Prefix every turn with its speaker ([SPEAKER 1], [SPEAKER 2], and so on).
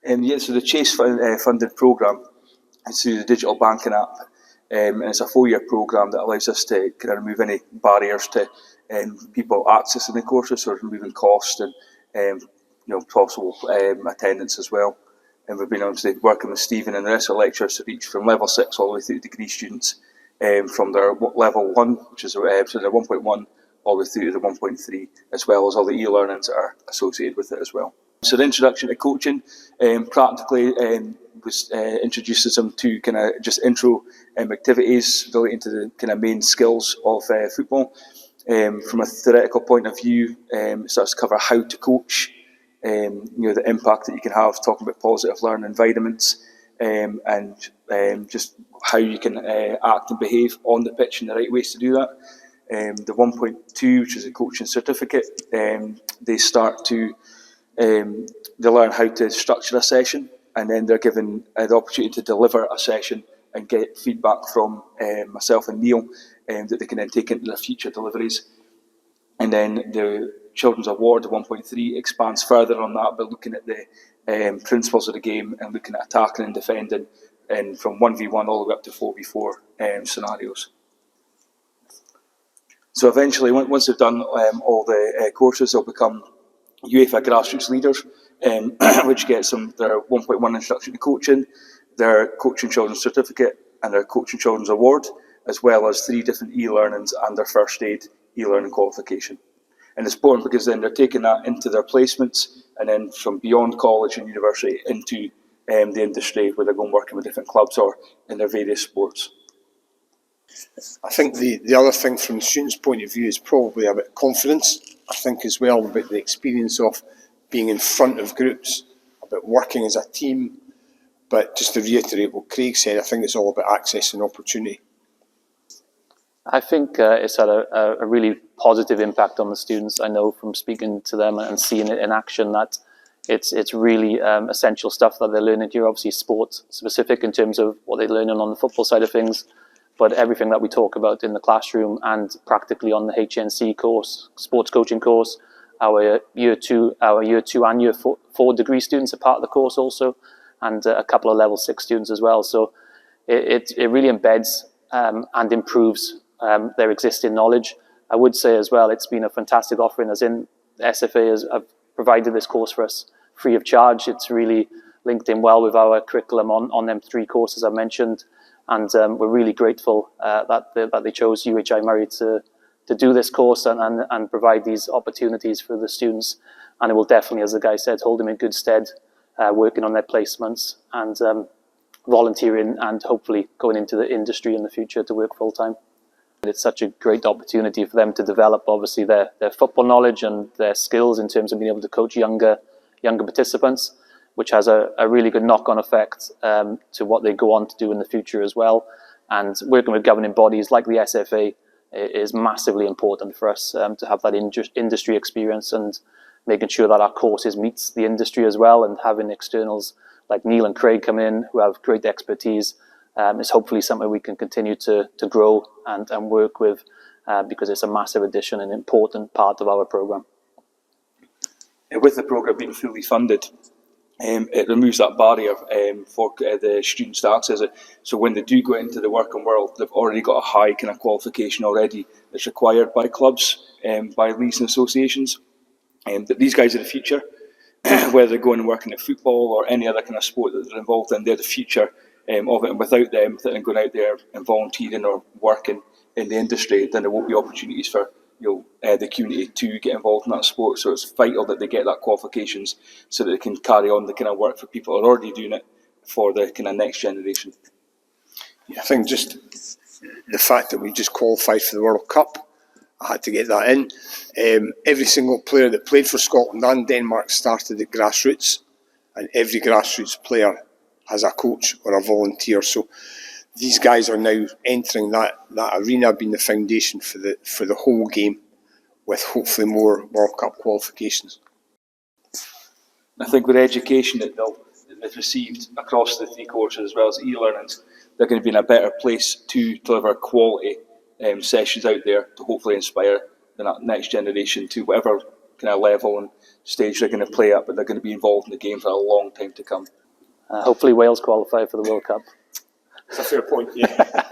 [SPEAKER 1] Yeah, so the Chase funded programme is through the digital banking app, and it's a 4-year programme that allows us to kind of remove any barriers to people accessing the courses, so removing cost and possible attendance as well. And we've been obviously working with Stephen and the rest of the lecturers to reach from level 6 all the way through to degree students, from their level 1, which is so their 1.1, all the way through to the 1.3, as well as all the e-learnings that are associated with it as well. So the introduction to coaching practically was introduces them to kind of just intro activities relating to the kind of main skills of football. From a theoretical point of view, it starts to cover how to coach, the impact that you can have, talking about positive learning environments, and just how you can act and behave on the pitch and the right ways to do that. The 1.2, which is a coaching certificate, they start to they learn how to structure a session, and then they're given the opportunity to deliver a session and get feedback from myself and Neil that they can then take into their future deliveries. And then the Children's Award, the 1.3, expands further on that by looking at the principles of the game and looking at attacking and defending, and from 1v1 all the way up to 4v4 scenarios. So eventually, once they've done all the courses, they'll become UEFA Grassroots Leaders, which gets them their 1.1 introduction to coaching, their Coaching Children's Certificate, and their Coaching Children's Award, as well as 3 different e-learnings and their first aid e-learning qualification. And it's important because then they're taking that into their placements, and then from beyond college and university into the industry, where they're going working with different clubs or in their various sports.
[SPEAKER 2] I think the other thing from the student's point of view is probably about confidence. I think as well about the experience of being in front of groups, about working as a team. But just to reiterate what Craig said, I think it's all about access and opportunity.
[SPEAKER 3] I think it's had a really positive impact on the students. I know from speaking to them and seeing it in action that it's really essential stuff that they're learning here. Obviously sport specific in terms of what they're learning on the football side of things, but everything that we talk about in the classroom and practically on the HNC course, sports coaching course, our year 2 and year 4 degree students are part of the course also, and a couple of level 6 students as well. So it really embeds and improves their existing knowledge. I would say as well, it's been a fantastic offering, as in the SFA has provided this course for us free of charge. It's really linked in well with our curriculum on them 3 courses I mentioned, and we're really grateful that they chose UHI Moray to do this course and provide these opportunities for the students. And it will definitely, as the guy said, hold them in good stead, working on their placements and volunteering and hopefully going into the industry in the future to work full time. It's such a great opportunity for them to develop obviously their football knowledge and their skills in terms of being able to coach younger participants, which has a really good knock-on effect to what they go on to do in the future as well. And working with governing bodies like the SFA is massively important for us to have that industry experience and making sure that our courses meets the industry as well, and having externals like Neil and Craig come in who have great expertise is hopefully something we can continue to grow and work with because it's a massive addition and important part of our programme.
[SPEAKER 1] With the programme being fully funded, it removes that barrier for the students to access it. So when they do go into the working world, they've already got a high kind of qualification already that's required by clubs, by leagues and associations. But these guys are the future. Whether they're going and working at football or any other kind of sport that they're involved in, they're the future of it. And without them going out there and volunteering or working in the industry, then there won't be opportunities for the community to get involved in that sport. So it's vital that they get that qualifications so that they can carry on the kind of work for people who are already doing it for the kind of next generation.
[SPEAKER 2] Yeah, I think just the fact that we just qualified for the World Cup, I had to get that in. Every single player that played for Scotland and Denmark started at grassroots, and every grassroots player has a coach or a volunteer. So these guys are now entering that arena, being the foundation for the whole game, with hopefully more World Cup qualifications.
[SPEAKER 1] I think with education that they've received across the 3 courses as well as e-learnings, they're going to be in a better place to deliver quality sessions out there to hopefully inspire the next generation to whatever kind of level and stage they're going to play at, but they're going to be involved in the game for a long time to come.
[SPEAKER 3] Hopefully Wales qualify for the World Cup.
[SPEAKER 2] That's a fair point, yeah.